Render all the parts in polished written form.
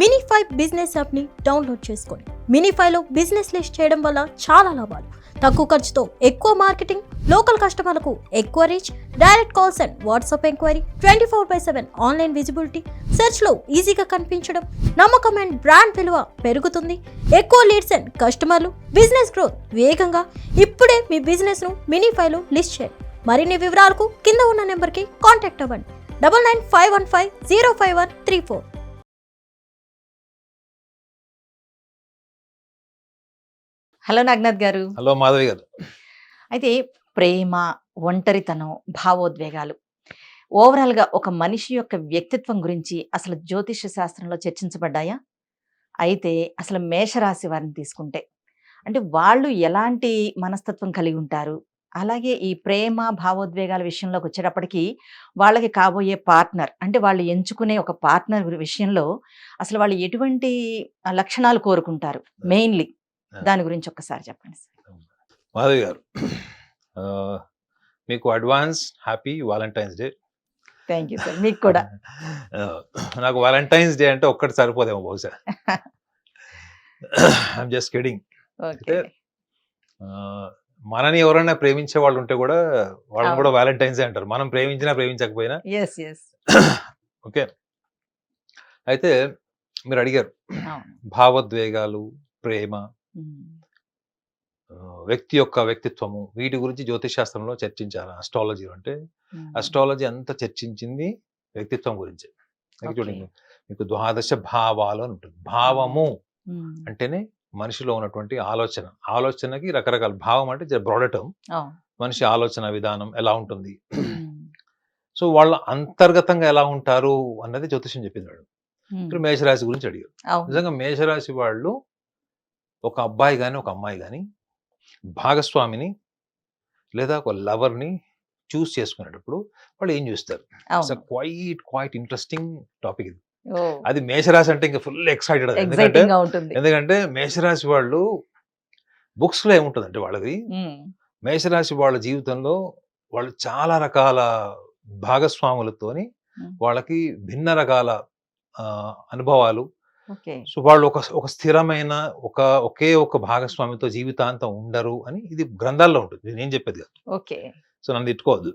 Minify business యాప్ని download చేసుకోండి. మినిఫైలో business list చేయడం వల్ల చాలా లాభాలు. తక్కువ ఖర్చుతో ఎక్కువ మార్కెటింగ్, లోకల్ కస్టమర్లకు ఎక్కువ reach, direct calls and WhatsApp enquiry, 24/7 online visibility, సెర్చ్లో ఈజీగా కనిపించడం, నమ్మకం అండ్ బ్రాండ్ విలువ పెరుగుతుంది, ఎక్కువ లీడ్స్ అండ్ కస్టమర్లు, బిజినెస్ గ్రోత్ వేగంగా. ఇప్పుడే మీ బిజినెస్ను మినిఫైలో లిస్ట్ చేయండి. మరిన్ని వివరాలకు కింద ఉన్న నెంబర్కి కాంటాక్ట్ అవ్వండి. 9951505134. హలో నాగనాథ్ గారు. హలో మాధవి గారు. అయితే ప్రేమ, ఒంటరితనం, భావోద్వేగాలు ఓవరాల్గా ఒక మనిషి యొక్క వ్యక్తిత్వం గురించి అసలు జ్యోతిష్య శాస్త్రంలో చర్చించబడ్డాయా? అయితే అసలు మేషరాశి వారిని తీసుకుంటే అంటే వాళ్ళు ఎలాంటి మనస్తత్వం కలిగి ఉంటారు, అలాగే ఈ ప్రేమ భావోద్వేగాల విషయంలోకి వచ్చేటప్పటికి వాళ్ళకి కాబోయే పార్ట్నర్ అంటే వాళ్ళు ఎంచుకునే ఒక పార్ట్నర్ విషయంలో అసలు వాళ్ళు ఎటువంటి లక్షణాలు కోరుకుంటారు మెయిన్లీ, దాని గురించి ఒక్కసారి చెప్పండి సార్. మాధవి గారు, మీకు advance happy Valentine's day. Thank you sir. మీకు కూడా. నాకు వాలంటైన్స్ డే అంటే ఒక్కటి సరిపోదేమో బహుశా. I'm just kidding. అయితే మనని ఎవరైనా ప్రేమించే వాళ్ళు ఉంటే కూడా వాళ్ళని కూడా వాలంటైన్స్ డే అంటారు, మనం ప్రేమించినా ప్రేమించకపోయినా. ఓకే. అయితే మీరు అడిగారు భావోద్వేగాలు, ప్రేమ, వ్యక్తి యొక్క వ్యక్తిత్వము, వీటి గురించి జ్యోతిష్ శాస్త్రంలో చర్చించారు. అస్ట్రాలజీ అంటే అస్ట్రాలజీ అంతా చర్చించింది వ్యక్తిత్వం గురించి. చూడండి, మీకు ద్వాదశ భావాలు అని ఉంటుంది. భావము అంటేనే మనిషిలో ఉన్నటువంటి ఆలోచనకి రకరకాల భావం అంటే బ్రాడ్ టర్మ్. మనిషి ఆలోచన విధానం ఎలా ఉంటుంది, సో వాళ్ళ అంతర్గతంగా ఎలా ఉంటారు అన్నది జ్యోతిష్యం చెప్పింది. వాడు ఇప్పుడు మేషరాశి గురించి అడిగారు. నిజంగా మేషరాశి వాళ్ళు ఒక అబ్బాయి కానీ ఒక అమ్మాయి కానీ భాగస్వామిని లేదా ఒక లవర్ని చూస్ చేసుకునేటప్పుడు వాళ్ళు ఏం చూస్తారు? క్వైట్ ఇంట్రెస్టింగ్ టాపిక్ ఇది. అది మేషరాశి అంటే ఇంకా ఫుల్ ఎక్సైటెడ్. ఎందుకంటే మేషరాశి వాళ్ళు బుక్స్ లో ఏముంటుందంటే వాళ్ళది, మేషరాశి వాళ్ళ జీవితంలో వాళ్ళు చాలా రకాల భాగస్వాములతోని వాళ్ళకి భిన్న రకాల అనుభవాలు. సో వాళ్ళు ఒక స్థిరమైన ఒకే ఒక భాగస్వామితో జీవితాంతం ఉండరు అని ఇది గ్రంథాల్లో ఉంటుంది, నేను చెప్పేది కాదు. సో నన్ను తిట్టుకోవద్దు.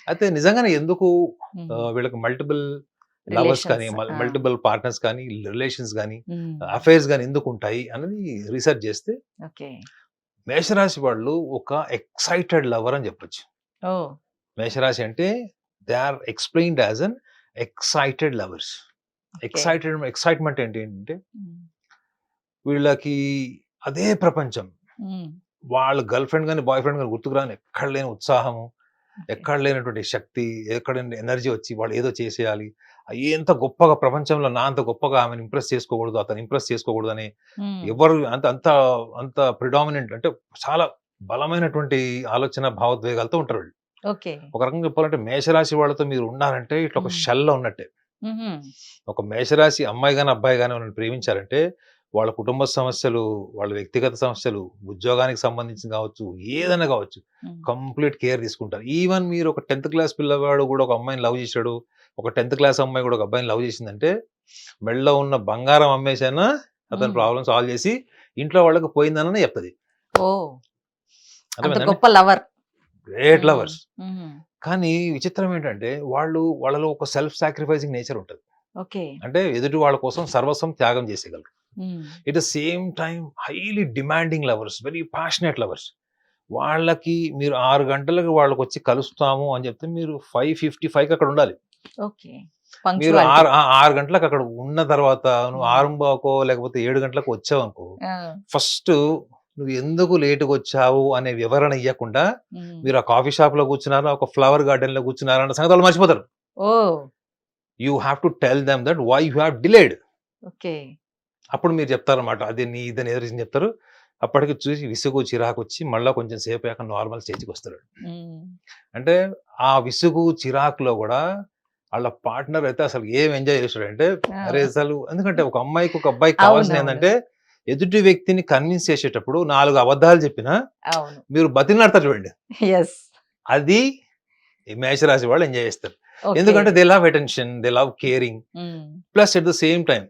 అయితే నిజంగానే ఎందుకు వీళ్ళకి మల్టిపుల్ లవర్స్ కానీ, మల్టిపుల్ పార్ట్నర్స్ కానీ, రిలేషన్స్ కానీ, అఫైర్స్ కానీ ఎందుకు ఉంటాయి అన్నది రీసెర్చ్ చేస్తే మేషరాశి వాళ్ళు ఒక ఎక్సైటెడ్ లవర్ అని చెప్పొచ్చు. మేషరాశి అంటే they are explained as an excited lovers. Excitement ఏంటంటే వీళ్ళకి అదే ప్రపంచం. వాళ్ళ గర్ల్ ఫ్రెండ్ కానీ బాయ్ ఫ్రెండ్ కానీ గుర్తుకురాని ఎక్కడ లేని ఉత్సాహము, ఎక్కడ లేనటువంటి శక్తి, ఎక్కడ ఎనర్జీ వచ్చి వాళ్ళు ఏదో చేసేయాలి, ఎంత గొప్పగా ప్రపంచంలో నా అంత గొప్పగా ఆమెను ఇంప్రెస్ చేసుకోకూడదు, అతను ఇంప్రెస్ చేసుకోకూడదు అని ఎవరు అంత అంత అంత ప్రిడామినెంట్ అంటే చాలా బలమైనటువంటి ఆలోచన భావోద్వేగాలతో ఉంటారు వాళ్ళు. ఒక రకంగా చెప్పాలంటే మేషరాశి వాళ్ళతో మీరు ఉన్నారంటే ఇట్లా ఒక షెల్లో ఉన్నట్టే. ఒక మేషరాశి అమ్మాయి కానీ అబ్బాయి కానీ వాళ్ళని ప్రేమించారంటే వాళ్ళ కుటుంబ సమస్యలు, వాళ్ళ వ్యక్తిగత సమస్యలు, ఉద్యోగానికి సంబంధించి కావచ్చు, ఏదైనా కావచ్చు, కంప్లీట్ కేర్ తీసుకుంటారు. ఈవెన్ మీరు ఒక 10th క్లాస్ పిల్లవాడు కూడా ఒక అమ్మాయిని లవ్ చేశాడు, ఒక 10th క్లాస్ అమ్మాయి కూడా ఒక అబ్బాయిని లవ్ చేసిందంటే మెడలో ఉన్న బంగారం అమ్మేసైనా అతని ప్రాబ్లమ్ సాల్వ్ చేసి ఇంట్లో వాళ్ళకి పోయిందనని చెప్తుంది. Great lovers. కానీ విచిత్రం ఏంటంటే వాళ్ళలో ఒక సెల్ఫ్ సాక్రిఫైసింగ్ నేచర్ ఉంటుంది. అంటే ఎదుటి వాళ్ళ కోసం సర్వస్వం త్యాగం చేసేయగలరు. At the same time highly demanding lovers, very passionate lovers. వాళ్ళకి మీరు 6 గంటలకు వాళ్ళకి వచ్చి కలుస్తాము అని చెప్తే మీరు 5:55కి అక్కడ ఉండాలి. మీరు 6 గంటలకు అక్కడ ఉన్న తర్వాత నువ్వు 6:15కో లేకపోతే 7 గంటలకు వచ్చావు అనుకో, ఫస్ట్ నువ్వు ఎందుకు లేటుగా వచ్చావు అనే వివరణ ఇవ్వకుండా మీరు ఆ కాఫీ షాప్ లో కూర్చున్నారా, ఒక ఫ్లవర్ గార్డెన్ లో కూర్చున్నారా అన్న సంగతి వాళ్ళు మర్చిపోతారు. You have to tell them that why you have delayed. అప్పుడు మీరు చెప్తారన్నమాట, అది నీ ఇదని ఎదురు చెప్తారు. అప్పటికి చూసి విసుగు చిరాకు వచ్చి మళ్ళీ కొంచెం సేపు అయ్యాక నార్మల్ స్టేజ్కి వస్తాడు. అంటే ఆ విసుగు చిరాకులో కూడా వాళ్ళ పార్ట్నర్ అయితే అసలు ఏం ఎంజాయ్ చేస్తాడంటే, అరే అసలు ఎందుకంటే ఒక అమ్మాయికి ఒక అబ్బాయికి కావాల్సింది ఏంటంటే ఎదుటి వ్యక్తిని కన్విన్స్ చేసేటప్పుడు 4 అబద్ధాలు చెప్పినా మీరు బతిలాడతారు చూడండి, అది మేషరాశి వాళ్ళు ఎంజాయ్ చేస్తారు. Okay. ఎందుకంటే they love attention, they love caring. Um, plus at the same time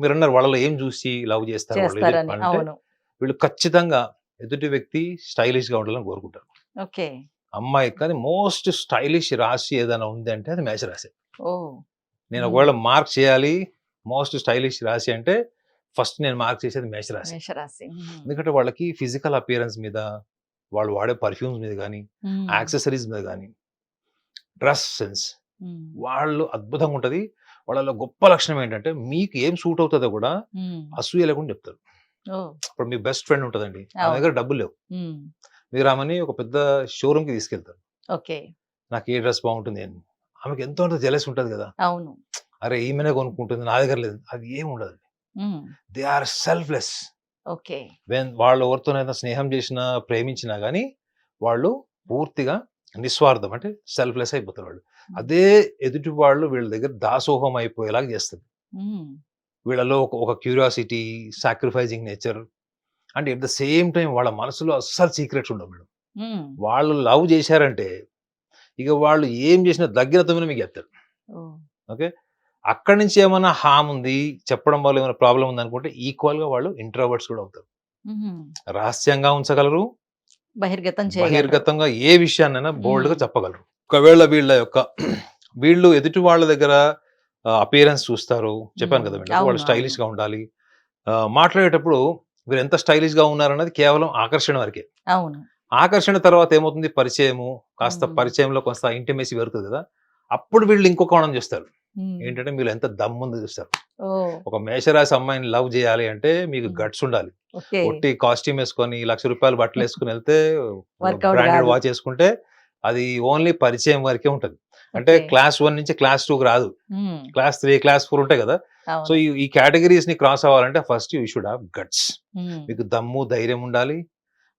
మీరు అన్నారు వాళ్ళలో ఏం చూసి లవ్ చేస్తారు వాళ్ళు ఎదుటి చేస్తారని. అంటే అవును. వీళ్ళు ఖచ్చితంగా ఎదుటి వ్యక్తి స్టైలిష్ గా ఉండాలని కోరుకుంటారు. ఓకే. అమ్మాయి కానీ మోస్ట్ స్టైలిష్ రాశి ఏదైనా ఉంది అంటే అది మేషరాశి. ఓ. నేను ఒకవేళ మార్క్ చేయాలి మోస్ట్ స్టైలిష్ రాశి అంటే ఫస్ట్ నేను మార్క్ చేసేది మేషరాశి. మేషరాశి. ఎందుకంటే వాళ్ళకి ఫిజికల్ అపియరెన్స్ మీద, వాళ్ళు వాడే పర్ఫ్యూమ్స్ మీద కానీ, యాక్సెసరీస్ మీద కానీ, డ్రెస్ సెన్స్ వాళ్ళు అద్భుతంగా ఉంటది. వాళ్ళలో గొప్ప లక్షణం ఏంటంటే మీకు ఏం సూట్ అవుతుందో కూడా అసూయ లేకుండా చెప్తారు. ఇప్పుడు మీ బెస్ట్ ఫ్రెండ్ ఉంటుందండి, ఆ దగ్గర డబ్బులు లేవు, మీరు ఆమెని ఒక పెద్ద షోరూమ్ కి తీసుకెళ్తారు. ఓకే. నాకు ఏ డ్రెస్ బాగుంటుంది అని, ఆమెకి ఎంతో అంత జెలస్ ఉంటది కదా, అవును. అరే ఈమెనే కొనుక్కుంటుంది నా దగ్గర లేదు, అది ఏమి ఉండదు. They are selfless. ఓకే. వాళ్ళు ఎవరితోనైనా స్నేహం చేసినా ప్రేమించినా కానీ వాళ్ళు పూర్తిగా నిస్వార్థం అంటే సెల్ఫ్లెస్ అయిపోతారు వాళ్ళు. అదే ఎదుటి వాళ్ళు వీళ్ళ దగ్గర దాసోహం అయిపోయేలాగా చేస్తుంది. వీళ్ళలో ఒక క్యూరియాసిటీ, సాక్రిఫైజింగ్ నేచర్, అంటే ఎట్ ద సేమ్ టైం వాళ్ళ మనసులో అస్సలు సీక్రెట్స్ ఉండవు మేడం. వాళ్ళు లవ్ చేశారంటే ఇక వాళ్ళు ఏం చేసినా దగ్గరతో మీకు చెప్తారు. ఓకే, అక్కడి నుంచి ఏమైనా హామ్ ఉంది, చెప్పడం వల్ల ఏమైనా ప్రాబ్లం ఉంది అనుకుంటే ఈక్వల్ గా వాళ్ళు ఇంట్రోవర్ట్స్ కూడా అవుతారు. రహస్యంగా ఉంచగలరు, బహిర్గతంగా ఏ విషయాన్నైనా బోల్డ్ గా చెప్పగలరు. ఒకవేళ వీళ్ళు ఎదుటి వాళ్ళ దగ్గర అపియరెన్స్ చూస్తారు, చెప్పాను కదా మేడం, వాళ్ళు స్టైలిష్ గా ఉండాలి. మాట్లాడేటప్పుడు వీరు ఎంత స్టైలిష్ గా ఉన్నారన్నది కేవలం ఆకర్షణ వరకే. అవును. ఆకర్షణ తర్వాత ఏమవుతుంది, పరిచయము, కాస్త పరిచయంలో కొంత ఇంటిమేసి పెరుగుతుంది కదా, అప్పుడు వీళ్ళు ఇంకో కోణం చూస్తారు. ఏంటంటే మీరు ఎంత దమ్ముంది చూస్తారు. ఒక మేషరాశి అమ్మాయిని లవ్ చేయాలి అంటే మీకు గట్స్ ఉండాలి. ఒట్టి కాస్ట్యూమ్ వేసుకొని రూ. 1,00,000 బట్టలు వేసుకుని వెళ్తే, బ్రాండెడ్ వాచ్ వేసుకుంటే అది ఓన్లీ పరిచయం వరకే ఉంటది. అంటే క్లాస్ 1 నుంచి క్లాస్ 2కి రాదు, క్లాస్ 3, క్లాస్ 4 ఉంటాయి కదా. సో ఈ కేటగిరీస్ ని క్రాస్ అవ్వాలంటే first you should have guts. మీకు దమ్ము, ధైర్యం ఉండాలి.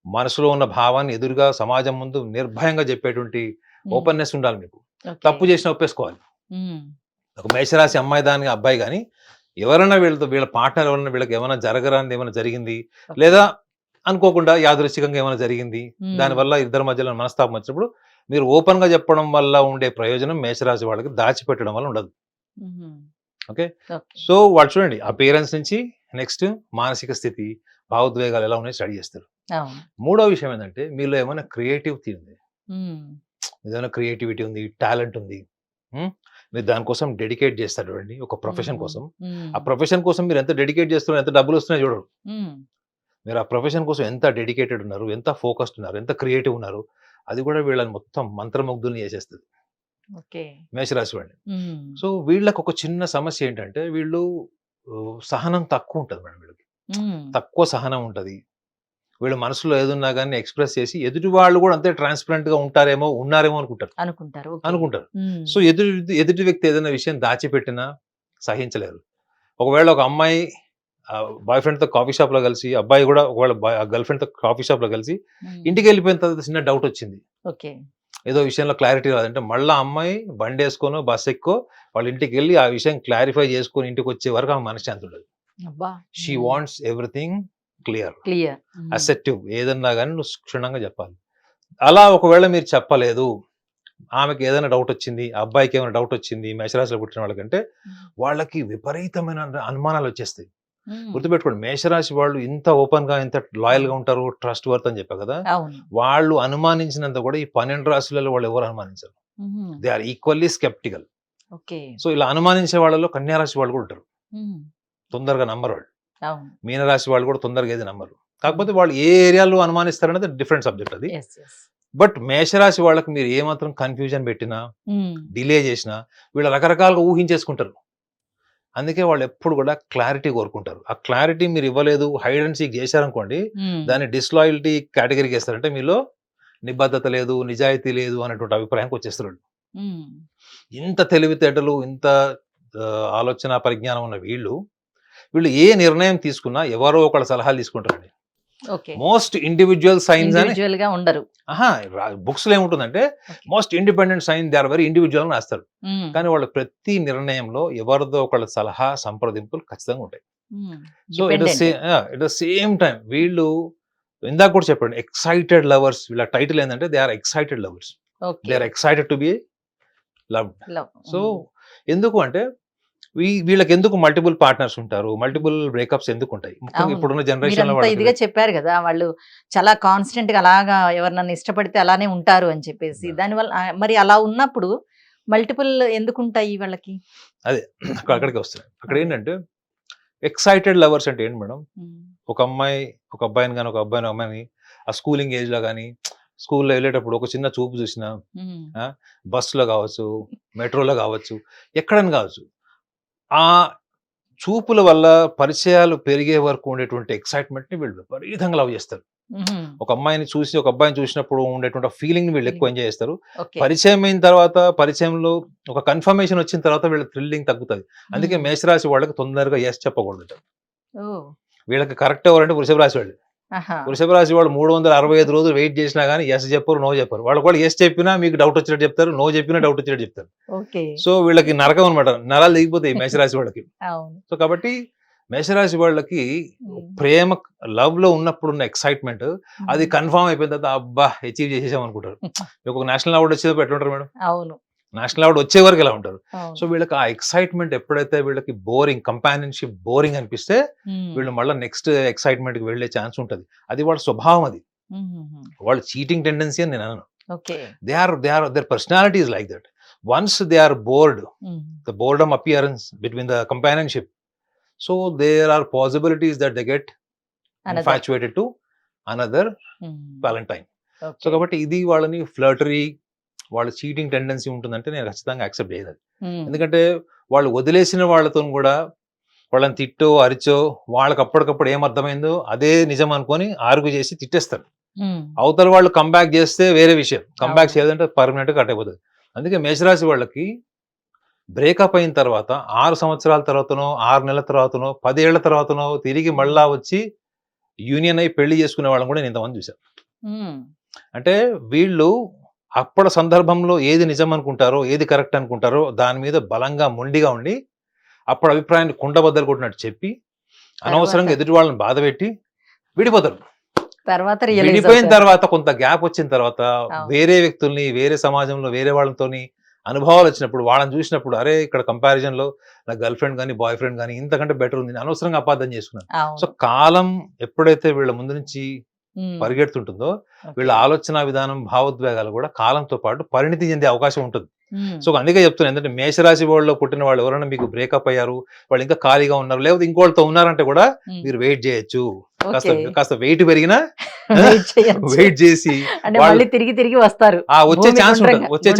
మనసులో ఉన్న భావాన్ని ఎదురుగా సమాజం ముందు నిర్భయంగా చెప్పేటువంటి ఓపెన్నెస్ ఉండాలి మీకు. తప్పు చేసిన ఒప్పేసుకోవాలి. ఒక మేషరాశి అమ్మాయి దాని అబ్బాయి కానీ ఎవరైనా వీళ్ళ పార్ట్నర్ ఎవరైనా వీళ్ళకి ఏమైనా జరగరానిది ఏమైనా జరిగింది, లేదా అనుకోకుండా యాదృచ్ఛికంగా ఏమైనా జరిగింది, దానివల్ల ఇద్దరి మధ్యలో మనస్తాపం వచ్చినప్పుడు మీరు ఓపెన్ గా చెప్పడం వల్ల ఉండే ప్రయోజనం మేషరాశి వాళ్ళకి దాచిపెట్టడం వల్ల ఉండదు. ఓకే, సో వాళ్ళు చూడండి ఆ పేరెంట్స్ నుంచి నెక్స్ట్ మానసిక స్థితి, భావోద్వేగాలు ఎలా ఉన్నాయి స్టడీ చేస్తారు. మూడో విషయం ఏంటంటే మీలో ఏమైనా క్రియేటివిటీ ఉంది, ఏదైనా క్రియేటివిటీ ఉంది, టాలెంట్ ఉంది, మీరు దానికోసం డెడికేట్ చేస్తారు చూడండి, ఒక ప్రొఫెషన్ కోసం. ఆ ప్రొఫెషన్ కోసం మీరు ఎంత డెడికేట్ చేస్తున్నారు, ఎంత డబ్బులు వస్తున్నాయో చూడరు. మీరు ఆ ప్రొఫెషన్ కోసం ఎంత డెడికేటెడ్ ఉన్నారు, ఎంత ఫోకస్డ్ ఉన్నారు, ఎంత క్రియేటివ్ ఉన్నారు, అది కూడా వీళ్ళని మొత్తం మంత్రముగ్ధుల్ని చేసేస్తుంది మేషరాశి వాళ్ళని. సో వీళ్ళకి ఒక చిన్న సమస్య ఏంటంటే వీళ్ళు సహనం తక్కువ ఉంటుంది మేడం. వీళ్ళకి తక్కువ సహనం ఉంటుంది. వీళ్ళు మనసులో ఏదున్నా కానీ ఎక్స్ప్రెస్ చేసి ఎదుటి వాళ్ళు కూడా అంతే ట్రాన్స్పరెంట్ గా ఉన్నారేమో అనుకుంటారు. సో ఎదుటి వ్యక్తి ఏదైనా విషయం దాచిపెట్టినా సహించలేరు. ఒకవేళ ఒక అమ్మాయి బాయ్ ఫ్రెండ్ తో కాఫీ షాప్ లో కలిసి, అబ్బాయి కూడా ఒకవేళ గర్ల్ ఫ్రెండ్ తో కాఫీ షాప్ లో కలిసి ఇంటికి వెళ్ళిపోయిన తర్వాత చిన్న డౌట్ వచ్చింది, ఏదో విషయంలో క్లారిటీ రాదంటే మళ్ళీ అమ్మాయి బండి వేసుకోనో బస్ ఎక్కువ వాళ్ళ ఇంటికి వెళ్ళి ఆ విషయం క్లారిఫై చేసుకొని ఇంటికి వచ్చే వరకు ఆమె మనశ్శాంతి ఉండదు. She wants everything clear, acceptive. ఏదన్నా కానీ నువ్వు క్షుణ్ణంగా చెప్పాలి. అలా ఒకవేళ మీరు చెప్పలేదు, ఆమెకి ఏదైనా డౌట్ వచ్చింది, అబ్బాయికి ఏమైనా డౌట్ వచ్చింది, మేషరాశిలో పుట్టిన వాళ్ళకంటే వాళ్ళకి విపరీతమైన అనుమానాలు వచ్చేస్తాయి. గుర్తుపెట్టుకోండి, మేషరాశి వాళ్ళు ఇంత ఓపెన్ గా, ఇంత లాయల్ గా ఉంటారు, ట్రస్ట్ వర్త్ అని చెప్పా కదా. వాళ్ళు అనుమానించినంత కూడా ఈ 12 రాశులలో వాళ్ళు ఎవరు అనుమానించరు. They are equally sceptical. So ఇలా అనుమానించే వాళ్ళలో కన్యా రాశి వాళ్ళు కూడా ఉంటారు, తొందరగా నమ్మరు వాళ్ళు. మీనరాశి వాళ్ళు కూడా తొందరగా ఏది నమ్మరు. కాకపోతే వాళ్ళు ఏ ఏరియాలో అనుమానిస్తారనేది డిఫరెంట్ సబ్జెక్ట్ అది. బట్ మేషరాశి వాళ్ళకి మీరు ఏమాత్రం కన్ఫ్యూజన్ పెట్టినా, డిలే చేసినా వీళ్ళు రకరకాలుగా ఊహించేసుకుంటారు. అందుకే వాళ్ళు ఎప్పుడు కూడా క్లారిటీ కోరుకుంటారు. ఆ క్లారిటీ మీరు ఇవ్వలేదు, హైడ్ అండ్ సీక్ చేశారనుకోండి, దాన్ని డిస్లాయల్టీ కేటగిరీకి వేస్తారంటే మీలో నిబద్ధత లేదు, నిజాయితీ లేదు అనేటువంటి అభిప్రాయానికి వచ్చేస్తారు. ఇంత తెలివితేటలు, ఇంత ఆలోచన పరిజ్ఞానం ఉన్న వీళ్ళు ఏ నిర్ణయం తీసుకున్నా ఎవరో ఒకళ్ళ సలహాలు తీసుకుంటారండి. మోస్ట్ ఇండివిజువల్ సైన్స్ అని ఉండరు. బుక్స్ లో ఏముంటుందంటే most independent sign, they are very individual అని రాస్తారు. కానీ వాళ్ళ ప్రతి నిర్ణయంలో ఎవరిదో ఒకళ్ళ సలహా, సంప్రదింపులు ఖచ్చితంగా ఉంటాయి. So it the same time వీళ్ళు ఇందాక కూడా చెప్పండి, ఎక్సైటెడ్ లవర్స్. వీళ్ళ టైటిల్ ఏంటంటే they are excited lovers. They are excited to be love. Love. So ఎందుకు అంటే వీళ్ళకి ఎందుకు మల్టిపుల్ పార్ట్నర్స్ ఉంటారు, మల్టిపుల్ బ్రేకప్స్ ఎందుకు ఉంటాయి, ముఖ్యంగా అవును. ఇప్పుడున్న జనరేషన్ లో మీరంతా ఇదిగా చెప్పారు కదా, వాళ్ళు చాలా కాన్స్టెంట్ గా అలాగా ఎవరినన్నా ఇష్టపడితే అలానే ఉంటారు అని చెప్పేసి. Yeah. దానివల్ల మరి అలా ఉన్నప్పుడు మల్టిపుల్ ఎందుకు ఉంటాయి వాళ్ళకి? అదే అక్కడికి వస్తున్నాయి. అక్కడ ఏంటంటే ఎక్సైటెడ్ లవర్స్ అంటే ఏంటి మేడం, ఒక అమ్మాయి ఒక అబ్బాయిని కానీ ఒక అబ్బాయిని అమ్మాయిని ఆ స్కూలింగ్ ఏజ్ లో కానీ స్కూల్లో వెళ్ళేటప్పుడు ఒక చిన్న చూపు చూసినా, బస్సులో కావచ్చు, మెట్రోలో కావచ్చు, ఎక్కడైనా కావచ్చు, ఆ చూపుల వల్ల పరిచయాలు పెరిగే వరకు ఉండేటువంటి ఎక్సైట్మెంట్ ని వీళ్ళు విపరీతంగా లవ్ చేస్తారు. ఒక అమ్మాయిని చూసి ఒక అబ్బాయిని చూసినప్పుడు ఉండేటువంటి ఫీలింగ్ ని వీళ్ళు ఎక్కువ ఎంజాయ్ చేస్తారు. పరిచయం అయిన తర్వాత, పరిచయంలో ఒక కన్ఫర్మేషన్ వచ్చిన తర్వాత వీళ్ళ థ్రిల్లింగ్ తగ్గుతుంది. అందుకే మేషరాశి వాళ్ళకి తొందరగా ఎస్ చెప్పకూడదు. వీళ్ళకి కరెక్ట్ ఎవరంటే వృషభ రాశి వాళ్ళు. వృషభ రాశి వాళ్ళు 365 రోజులు వెయిట్ చేసినా కానీ ఎస్ చెప్పరు, నో చెప్పరు. వాళ్ళు కూడా ఎస్ చెప్పినా మీకు డౌట్ వచ్చినట్టు చెప్తారు, నో చెప్పినా డౌట్ వచ్చినట్టు చెప్తారు. సో వీళ్ళకి నరకం అనమాట, నరాలు దిగిపోతాయి మేషరాశి వాళ్ళకి. సో కాబట్టి మేషరాశి వాళ్ళకి ప్రేమ లవ్ లో ఉన్నప్పుడు ఉన్న ఎక్సైట్మెంట్ అది కన్ఫర్మ్ అయిపోయిన తర్వాత అబ్బా అచీవ్ చేసేసాం అనుకుంటారు. మీకు ఒక నేషనల్ అవార్డు వచ్చేది ఎట్లుంటారు మేడం? అవును, నేషనల్ అవార్డు వచ్చే వరకు ఎలా ఉంటారు. సో వీళ్ళకి ఆ ఎక్సైట్మెంట్ ఎప్పుడైతే వీళ్ళకి బోరింగ్, కంపానియన్షిప్ బోరింగ్ అనిపిస్తే వీళ్ళు మళ్ళీ నెక్స్ట్ ఎక్సైట్మెంట్ కి వెళ్లే ఛాన్స్ ఉంటది. అది వాళ్ళ స్వభావం. అది వాళ్ళ చీటింగ్ టెండెన్సీ అని నేను అనను. Their personality is like that. Once they are bored, the boredom appearance between the companionship, so there are possibilities that they get infatuated to another Valentine. So కాబట్టి ఇది వాళ్ళని ఫ్లర్టరీ, వాళ్ళ చీటింగ్ టెండెన్సీ ఉంటుందంటే నేను ఖచ్చితంగా యాక్సెప్ట్ చేయదు. ఎందుకంటే వాళ్ళు వదిలేసిన వాళ్ళతో కూడా వాళ్ళని తిట్టో అరిచో వాళ్ళకి అప్పటికప్పుడు ఏం అర్థమైందో అదే నిజం అనుకొని ఆర్గ్యూ చేసి తిట్టేస్తారు. అవతల వాళ్ళు కంబ్యాక్ చేస్తే వేరే విషయం, కంబ్యాక్ చేయదంటే పర్మనెంట్ గా కట్ అయిపోతుంది. అందుకే మేషరాశి వాళ్ళకి బ్రేకప్ అయిన తర్వాత 6 సంవత్సరాల తర్వాతనో, 6 నెలల తర్వాతనో, 10 ఏళ్ల తర్వాతనో తిరిగి మళ్ళా వచ్చి యూనియన్ అయి పెళ్లి చేసుకునే వాళ్ళని కూడా నేను ఇంతమంది చూశాను. అంటే వీళ్ళు అప్పటి సందర్భంలో ఏది నిజం అనుకుంటారో, ఏది కరెక్ట్ అనుకుంటారో దాని మీద బలంగా మొండిగా ఉండి అప్పుడు అభిప్రాయాన్ని కుండబద్దలు కొట్టినట్టు చెప్పి అనవసరంగా ఎదుటి వాళ్ళని బాధ పెట్టి విడిపోతారు. విడిపోయిన తర్వాత కొంత గ్యాప్ వచ్చిన తర్వాత వేరే వ్యక్తుల్ని, వేరే సమాజంలో వేరే వాళ్ళతోని అనుభవాలు వచ్చినప్పుడు వాళ్ళని చూసినప్పుడు అరే ఇక్కడ కంపారిజన్ లో నా గర్ల్ ఫ్రెండ్ కానీ బాయ్ ఫ్రెండ్ కానీ ఇంతకంటే బెటర్ ఉంది, అనవసరంగా అపార్థం చేసుకున్నాను. సో కాలం ఎప్పుడైతే వీళ్ళ ముందు నుంచి పరిగెడుతుంటుందో వీళ్ళ ఆలోచన విధానం, భావోద్వేగాలు కూడా కాలంతో పాటు పరిణితి చెందే అవకాశం ఉంటుంది. సో అందుకే చెప్తున్నాను, ఎందుకంటే మేషరాశి వాళ్ళలో పుట్టిన వాళ్ళు ఎవరైనా మీకు బ్రేకప్ అయ్యారు, వాళ్ళు ఇంకా ఖాళీగా ఉన్నారు, లేకపోతే ఇంకోళ్ళతో ఉన్నారంటే కూడా మీరు వెయిట్ చేయొచ్చు. కాస్త వెయిట్ పెరిగినా వెయిట్ చేసి తిరిగి తిరిగి వస్తారు, వచ్చే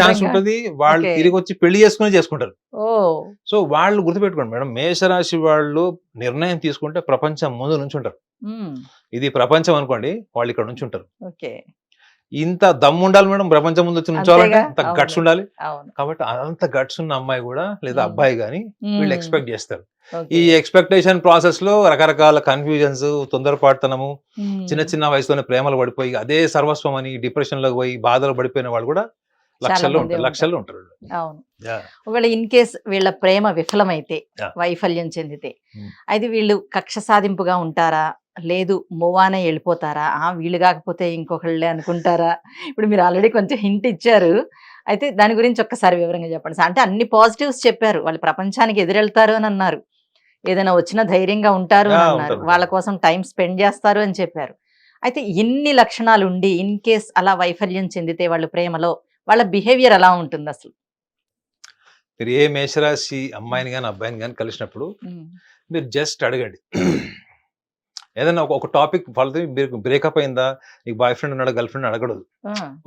ఛాన్స్ ఉంటుంది. వాళ్ళు తిరిగి వచ్చి పెళ్లి చేసుకుంటారు. సో వాళ్ళు గుర్తుపెట్టుకోండి మేడం, మేషరాశి వాళ్ళు నిర్ణయం తీసుకుంటే ప్రపంచం ముందు నుంచి ఉంటారు. ఇది ప్రపంచం అనుకోండి, వాళ్ళు ఇక్కడ నుంచి ఉంటారు. ఇంత దమ్ము ఉండాలి మేడం, ప్రపంచం ముందు వచ్చి నుంచోవాలంటే అంత గట్స్ ఉండాలి. కాబట్టి అంత గట్స్ ఉన్న అమ్మాయి కూడా లేదా అబ్బాయి గాని వీళ్ళు ఎక్స్పెక్ట్ చేస్తారు. ఈ ఎక్స్పెక్టేషన్ ప్రాసెస్ లో రకరకాల కన్ఫ్యూజన్స్, తొందరపాటుతనము, చిన్న చిన్న వయసులోనే ప్రేమలు పడిపోయి అదే సర్వస్వం అని డిప్రెషన్ లో పోయి బాధలు పడిపోయిన వాళ్ళు కూడా లక్షల్లో ఉంటారు. అవును, ఒకవేళ ఇన్ కేస్ వీళ్ళ ప్రేమ విఫలమైతే, వైఫల్యం చెందితే, అయితే వీళ్ళు కక్ష సాధింపుగా ఉంటారా, లేదు మూవానే వెళ్ళిపోతారా, వీళ్ళు కాకపోతే ఇంకొకళ్ళే అనుకుంటారా? ఇప్పుడు మీరు ఆల్రెడీ కొంచెం హింట్ ఇచ్చారు, అయితే దాని గురించి ఒక్కసారి వివరంగా చెప్పండి. అంటే అన్ని పాజిటివ్స్ చెప్పారు, వాళ్ళు ప్రపంచానికి ఎదురెళ్తారు అని అన్నారు, ఏదైనా వచ్చినా ధైర్యంగా ఉంటారు అని అన్నారు, వాళ్ళ కోసం టైం స్పెండ్ చేస్తారు అని చెప్పారు. అయితే ఇన్ని లక్షణాలు ఉండి ఇన్ కేస్ అలా వైఫల్యం చెందితే వాళ్ళు ప్రేమలో, వాళ్ళ బిహేవియర్ ఎలా ఉంటుంది అసలు? మీరు ఏ మేషరాశి అమ్మాయిని కానీ అబ్బాయిని కానీ కలిసినప్పుడు మీరు జస్ట్ అడగండి, ఏదైనా ఒక టాపిక్ వాళ్ళతో మీరు బ్రేకప్ అయిందా, నీకు బాయ్ ఫ్రెండ్ ఉన్నాడు, గర్ల్ ఫ్రెండ్ అడగడదు,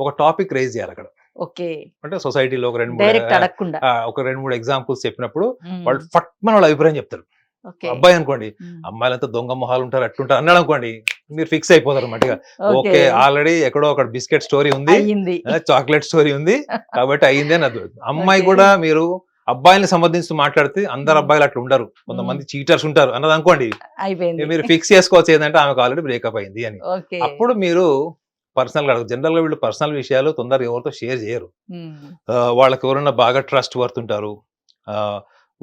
ఒక టాపిక్ రేజ్ చేయాలి అక్కడ. అంటే సొసైటీలో ఒక 2-3 ఎగ్జాంపుల్స్ చెప్పినప్పుడు వాళ్ళు ఫట్మన్ వాళ్ళ అభిప్రాయం చెప్తారు. అబ్బాయి అనుకోండి, అమ్మాయిలంతా దొంగ మొహాలు ఉంటారు, అట్లుంటారు అన్నాడు అనుకోండి, మీరు ఫిక్స్ అయిపోతారు అన్నట్టుగా. ఓకే ఆల్రెడీ ఎక్కడో ఒక బిస్కెట్ స్టోరీ ఉంది, చాక్లెట్ స్టోరీ ఉంది, కాబట్టి అయ్యింది అని అర్థం. అమ్మాయి కూడా మీరు అబ్బాయిని సంబంధించి మాట్లాడితే అందరు అబ్బాయిలు అట్లా ఉండరు, కొంతమంది చీటర్స్ ఉంటారు అన్నది అనుకోండి, మీరు ఫిక్స్ చేసుకోవచ్చు ఏంటంటే ఆమెకు ఆల్రెడీ బ్రేకప్ అయింది అని. అప్పుడు మీరు పర్సనల్ గా జనరల్ గా వీళ్ళు పర్సనల్ విషయాలు తొందరగా ఎవరితో షేర్ చేయరు. వాళ్ళకి ఎవరైనా బాగా ట్రస్ట్ వర్తుంటారు,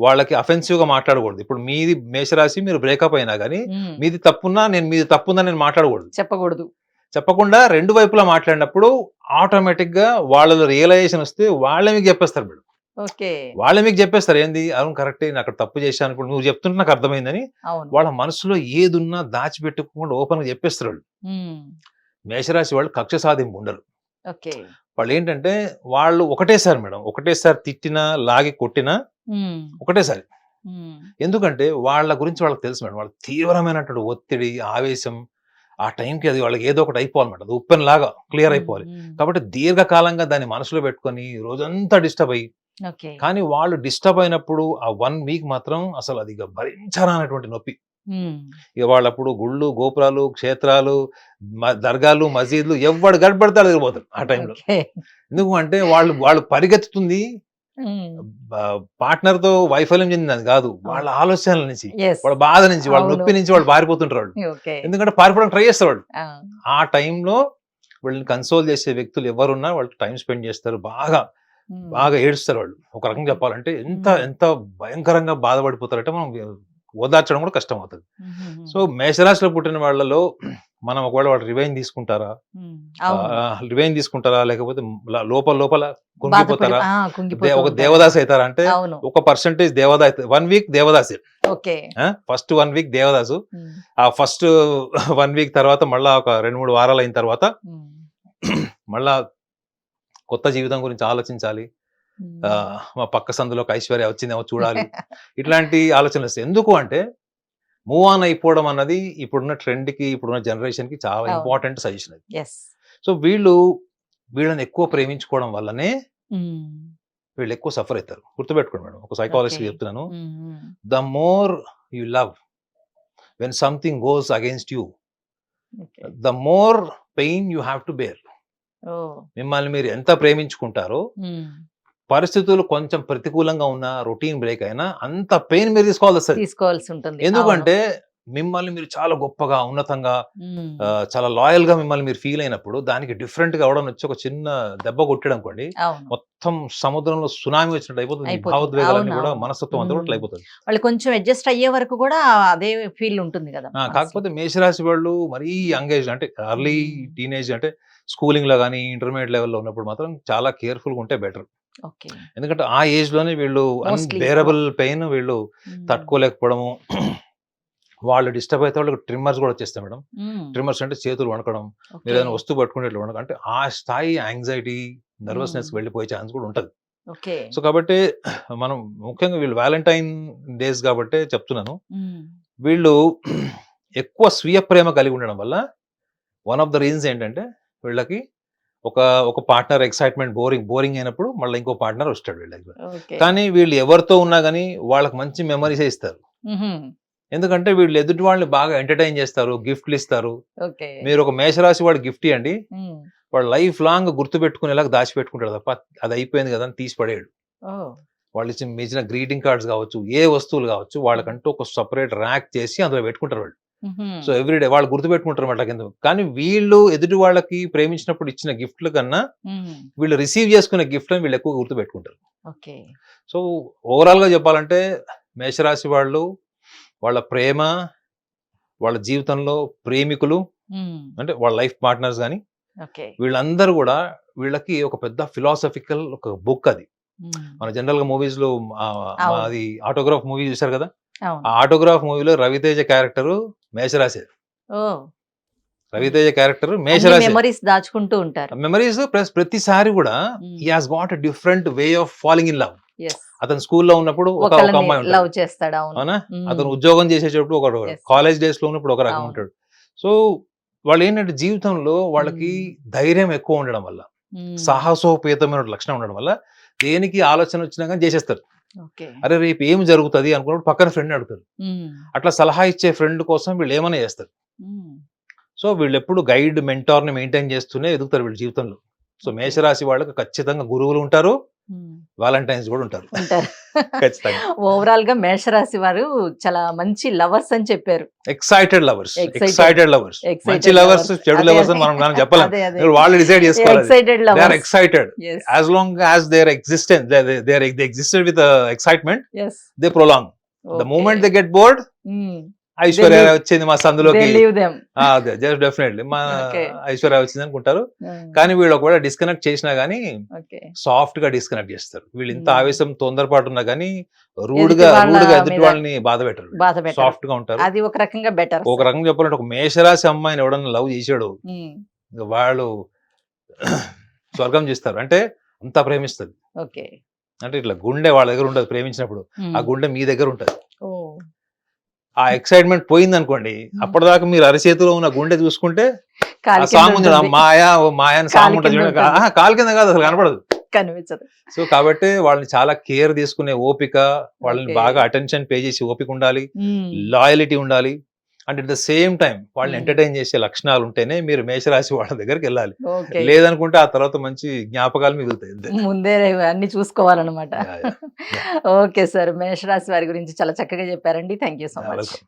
వాళ్ళకి అఫెన్సివ్ గా మాట్లాడకూడదు. ఇప్పుడు మీది మేషరాశి, మీరు బ్రేకప్ అయినా కానీ మీది తప్పున్నా మీది తప్పుందా నేను మాట్లాడకూడదు, చెప్పకుండా రెండు వైపులా మాట్లాడినప్పుడు ఆటోమేటిక్ గా వాళ్ళలో రియలైజేషన్ వస్తే వాళ్ళే మీకు చెప్పేస్తారు. మీరు ఓకే. వాళ్ళే మీకు చెప్పేస్తారు ఏంది అవును కరెక్టే నేను అక్కడ తప్పు చేశాను ఇప్పుడు నువ్వు చెప్తుంటే నాకు అర్థమైందని. అవును. వాళ్ళ మనసులో ఏదున్నా దాచిపెట్టుకోకుండా ఓపెన్ గా చెప్పేస్తారు వాళ్ళు. హ్మ్. మేషరాశి వాళ్ళు కక్ష సాధింపు ఉండరు. ఓకే. వాళ్ళు ఏంటంటే వాళ్ళు ఒకటేసారి మేడం ఒకటేసారి తిట్టినా లాగి కొట్టినా హ్మ్. ఒకటేసారి. హ్మ్. ఎందుకంటే వాళ్ళ గురించి వాళ్ళకి తెలుసు మేడం. వాళ్ళకి తీవ్రమైనటువంటి ఒత్తిడి, ఆవేశం ఆ టైంకి అది వాళ్ళకి ఏదో ఒకటి అయిపోవాలన్నమాట. అది ఉప్పెనలాగా క్లియర్ అయిపోవాలి. హ్మ్. కాబట్టి దీర్ఘకాలంగా దాన్ని మనసులో పెట్టుకొని రోజంతా డిస్టర్బ్ అయ్యి ఓకే. కానీ వాళ్ళు డిస్టర్బ్ అయినప్పుడు ఆ 1 వీక్ మాత్రం అసలు అది ఇక భరించరానటువంటి నొప్పి. హ్మ్. ఇక వాళ్ళప్పుడు గుళ్ళు, గోపురాలు, క్షేత్రాలు, దర్గాలు, మసీదులు ఎవ్వడు గడపడతాడు తిరిగిపోతారు ఆ టైంలో. ఓకే. ఎందుకు అంటే వాళ్ళు వాళ్ళు పరిగెత్తుతుంది హ్మ్. పార్ట్నర్‌తో వైఫల్యం చెందినది కాదు. వాళ్ళ ఆలోచనల నుంచి, యెస్. వాళ్ళ బాధ నుంచి, వాళ్ళ అవును. నొప్పి నుంచి వాళ్ళు పారిపోతుంటారు వాళ్ళు. ఓకే. ఎందుకంటే పారిపోవడానికి ట్రై చేస్తారు వాళ్ళు. ఆ! ఆ టైంలో వీళ్ళని కన్సోల్ చేసే వ్యక్తులు ఎవరున్నా వాళ్ళు టైమ్ స్పెండ్ చేస్తారు. బాగా హ్మ్. బాగా ఏడుస్తారు వాళ్ళు. ఒక రకంగా ఓకే. చెప్పాలంటే ఎంత హ్మ్. ఎంత భయంకరంగా బాధపడిపోతారంటే మనం ఓదార్చడం కూడా కష్టం అవుతుంది. హుహుహు. సో మేషరాశిలో పుట్టిన వాళ్ళలో మనం ఒకవేళ వాళ్ళు రివెంజ్ తీసుకుంటారా? హ్మ్. అవును. రివెంజ్ తీసుకుంటారా? లేకపోతే లోపల లోపల బాధపడి కుంగిపోతారా? కుంగిపోతూ ఒక ఉంటారా? దేవదాసి అవుతారా? అంటే అవును. ఒక percentage Devadasi 1 week Devadasi. Okay. First 1 week Devdas. హ్మ్. ఆ ఫస్ట్ 1 వీక్ తర్వాత మళ్ళా ఒక 2, 3 వారాలు అయిన తర్వాత హ్మ్. మళ్ళా కొత్త జీవితం గురించి ఆలోచించాలి. హ్మ్. మా పక్క సందులోకి ఐశ్వర్య వచ్చిందేమో చూడాలి. ఇట్లాంటి ఆలోచనలు వస్తాయి. ఎందుకు అంటే మూవ్ ఆన్ అయిపోవడం అన్నది ఇప్పుడున్న ట్రెండ్‌కి, ఇప్పుడున్న జనరేషన్‌కి చాలా అవును. ఇంపార్టెంట్ సజెషన్ అది. యెస్. సో వీళ్ళని ఎక్కువ ప్రేమించుకోవడం వల్లనే హ్మ్. వీళ్ళు ఎక్కువ సఫర్ అవుతారు. గుర్తుపెట్టుకోండి మేడం. ఒక సైకాలజిస్ట్ ఓకే. చెప్తున్నాను. Hmm. Hmm. The more you love when something goes against you, okay. The more pain you have to bear. Oh! మిమ్మల్ని మీరు ఎంత ప్రేమించుకుంటారో హ్మ్. పరిస్థితులు కొంచెం ప్రతికూలంగా ఉన్న రొటీన్ బ్రేక్ అయినా అంత పెయిన్ మీరు తీసుకోవాల్సొస్తది. తీసుకోవాల్సుంటుంది. అవును. ఎందుకంటే మిమ్మల్ని మీరు చాలా గొప్పగా, ఉన్నతంగా హ్మ్. చాలా లాయల్‌గా మిమ్మల్ని మీరు ఫీల్ అయినప్పుడు దానికి డిఫరెంట్‌గా ఎవడన్నా వచ్చి ఒక చిన్న దెబ్బ కొట్టాడనుకోండి, అవును. మొత్తం సముద్రంలో సునామీ వచ్చినట్టు అయిపోతుంది. మీ అయిపోతుంది. భావోద్వేగాలన్నీ అవును. కూడా అవును. మనస్తత్వం అంతా కూడా హ్మ్. అట్లా అయిపోతది. వాళ్ళు కొంచెం అడ్జస్ట్ అయ్యే వరకు కూడా అదే ఫీల్ ఉంటుంది గదా! మనసులో. కాకపోతే మేషరాశి వాళ్ళు మరీ యంగ్ ఏజ్ అంటే ఎర్లీ హ్మ్. టీనేజ్ అంటే స్కూలింగ్‌లో గాని, ఇంటర్మీడియేట్ లెవెల్‌లో ఉన్నప్పుడు మాత్రం చాలా కేర్‌ఫుల్‌గా ఉంటే బెటర్. ఓకే. ఎందుకంటే ఆ ఏజ్‌లోనే వీళ్ళు మోస్ట్లీ ఎక్కువ. అన్‌బేరబుల్ పెయిన్ వీళ్ళు హ్మ్. తట్టుకోలేకపోవడము. వాళ్ళు డిస్టర్బ్ అయితే వాళ్ళకి ట్రిమ్మర్స్ కూడా వచ్చేస్తాయి మేడం. హ్మ్. ట్రిమ్మర్స్ అంటే చేతులు వణకడం, ఓకే. మీరేదైనా వస్తువు పట్టుకుంటే ఇట్లా వణకడం. అంటే ఆ స్థాయి యాంగ్జైటీ, హ్మ్. నర్వస్‌నెస్‌కి వెళ్ళిపోయే ఛాన్స్ కూడా ఉంటది. ఓకే. సో కాబట్టి మనం ముఖ్యంగా వీళ్ళు వాలంటైన్ డేస్ కాబట్టే చెప్తున్నాను. హ్మ్. వీళ్ళు ఎక్కువ స్వీయ ప్రేమ కలిగి ఉండడం వల్ల వన్ ఆఫ్ ద రీజన్స్ ఏంటంటే వీళ్ళకి ఒక ఒక పార్ట్నర్ ఎక్సైట్‌మెంట్ బోరింగ్ అయినప్పుడు మళ్ళీ ఇంకో పార్ట్నర్ వస్తాడు వీళ్ళకి. ఓకే. కానీ వీళ్ళు ఎవరితో ఉన్నా గాని వాళ్ళకి మంచి మెమోరీసే ఇస్తారు. హుహు. ఎందుకంటే వీళ్ళు ఎదుటి వాళ్ళని బాగా ఎంటర్‌టైన్ చేస్తారు. గిఫ్ట్‌లు ఇస్తారు. ఓకే. మీరు ఒక మేషరాశి వాడికి గిఫ్ట్ ఇయ్యండి. హ్మ్. వాడు లైఫ్ లాంగ్ గుర్తుపెట్టుకునేలాగా దాచిపెట్టుకుంటాడు తప్ప అది అయిపోయింది కదా! అని తీసి పడేయడు. ఓహ్! మీచిన గ్రీటింగ్ కార్డ్స్ కావచ్చు, ఏ వస్తువులు కావచ్చు వాళ్ళకంటూ ఒక సెపరేట్ ర్యాక్ చేసి అందులో పెట్టుకుంటారు వాళ్ళు. హుహు. సో ఎవ్రీడే వాళ్ళు గుర్తుపెట్టుకుంటారన్నమాట కింద. కానీ వీళ్ళు ఎదుటి వాళ్ళకి ప్రేమించినప్పుడు ఇచ్చిన గిఫ్ట్‌ల కన్నా హ్మ్. వీళ్ళు రిసీవ్ చేసుకునే గిఫ్ట్‌లని వీళ్ళు ఎక్కువ గుర్తుపెట్టుకుంటారు. ఓకే. సో ఓవరాల్‌గా చెప్పాలంటే మేషరాశి వాళ్ళు వాళ్ళ ప్రేమ, వాళ్ళ జీవితంలో ప్రేమికులు హ్మ్. అంటే వాళ్ళ లైఫ్ పార్ట్నర్స్ గాని ఓకే. వీళ్ళందరూ గూడా వీళ్ళకి ఒక పెద్ద ఫిలాసఫికల్ ఒక బుక్ అది. హ్మ్. మన జనరల్‌గా మూవీస్‌లో అవును. మాది 'ఆటోగ్రాఫ్' మూవీ చూసారు కదా! అవును. ఆ 'ఆటోగ్రాఫ్' మూవీలో రవితేజ క్యారెక్టరు మేషరాశి. ఓహ్! అన్ని రవితేజ క్యారెక్టర్ అన్ని మేషరాశి. మెమోరీస్ దాచుకుంటూ ఉంటారు. మెమరీస్ ప్లస్ ప్రతిసారి గూడా హ్మ్. He has got a different way of falling in love. Yes. అతను స్కూల్‌లో ఉన్నప్పుడు ఒక ఒకళ్ళని అమ్మాయి ఉంటది. లవ్ చేస్తాడు. అవును. అవునా? హ్మ్. అతను ఉద్యోగం చేసేటప్పుడు ఒకడు, యెస్. కాలేజ్ డేస్‌లో ఉన్నప్పుడు ఒక రకంగా అవును. ఉంటాడు. సో, వాళ్ళేంటంటే జీవితంలో వాళ్ళకి హ్మ్. ధైర్యం ఎక్కువ ఉండడం వల్ల, హ్మ్. సాహసోపేతమైన లక్షణం ఉండడం వల్ల, దేనికి ఆలోచన వచ్చినా గాని చేసేస్తారు. ఓకే. అరే! రేపు ఏమి జరుగుతది అనుకున్నప్పుడు పక్కన ఫ్రెండ్‌ని అడుగుతారు. హ్మ్. అట్లా సలహా ఇచ్చే ఫ్రెండ్ కోసం వీళ్ళు ఏమైనా చేస్తారు. హ్మ్. సో, వీళ్ళెప్పుడు గైడ్, మెంటార్‌ని మెయింటైన్ చేస్తూనే ఎదుగుతారు వీళ్ళ జీవితంలో. So, okay. మేషరాశి వాళ్ళకి ఖచ్చితంగా గురువులు ఉంటారు. హ్మ్. వాలంటైన్స్ గూడా ఉంటారు. ఉంటారు. ఖచ్చితంగా. ఓవరాల్‌గా మేషరాశి వారు చాలా మంచి లవర్స్ అని చెప్పారు. Excited lovers. Excited. Excited lovers. మంచి ఎక్సైటెడ్ లవర్స్, లవర్స్. చెడు అదే. లవర్స్ అని అదే. మనం చెప్పలేం. అదే. అదే. వాళ్ళు డిసైడ్ చేసుకోవాలి అది. Excited they are lovers. Excited. Yes. As long as their existence they existed with excitement yes. They prolong. The okay. Moment they get bored hmm. Aishwarya వచ్చింది మా సందులోకి, లీవ్ దెమ్. అదే డెఫినెట్లీ మా Okay. ఐశ్వర్య వచ్చింది అనుకుంటారు. కానీ వీళ్ళు ఒకవేళ డిస్కనెక్ట్ చేసినా గానీ ఓకే. సాఫ్ట్ గా డిస్కనెక్ట్ చేస్తారు. వీళ్ళు ఇంత Hmm. ఆవేశం తొందరపాటు ఉన్నా కానీ రూడ్ ఎదుటి గా వాళ్ళ ఎదుటి మీద వాళ్ళని బాధ పెట్టరు, బాధ పెట్టరు. సాఫ్ట్ గా ఉంటారు. అది ఒక రకంగా బెటర్. ఒక రకంగా చెప్పాలంటే ఒక మేషరాశి అమ్మాయిని ఎవడన్నా లవ్ చేసాడు ఇంక వాళ్ళు స్వర్గం చేస్తారు. అంటే అంతా ప్రేమిస్తుంది. ఓకే. అంటే ఇట్లా గుండె వాళ్ళ దగ్గర ఉండదు ప్రేమించినప్పుడు, ఆ గుండె మీ దగ్గర ఉంటది. ఓ. ఆ ఎక్సైట్మెంట్ పోయింది అనుకోండి, అప్పటిదాకా మీరు అరచేతిలో ఉన్న గుండె చూసుకుంటే ఆ కాలి కింద సాంగ్ ఉంది, ఉంటుంది. మాయా ఓ మాయా అని కాలి సాంగ్ ఉంటుంది కింద చూడండి. ఉంటుంది. కాలు కింద కాదు, అసలు కనపడదు. కనిపించదు. సో కాబట్టి వాళ్ళని చాలా కేర్ తీసుకునే ఓపిక, వాళ్ళని Okay. బాగా అటెన్షన్ పే చేసి ఓపిక ఉండాలి, మ్మ్. లాయలిటీ ఉండాలి. And at the same time వాళ్ళని Hmm. ఎంటర్టైన్ చేసే లక్షణాలు ఉంటేనే మీరు మేషరాశి వాళ్ళ దగ్గరికి వెళ్ళాలి. ఓకే. లేదనుకుంటే ఆ తర్వాత మంచి జ్ఞాపకాలు మిగులుతాయి అంతే. ముందే అన్ని చూసుకోవాలన్నమాట. Yeah, yeah. ఓకే సార్, మేషరాశి వారి గురించి చాలా చక్కగా చెప్పారండి. Thank you so Yeah, much. welcome.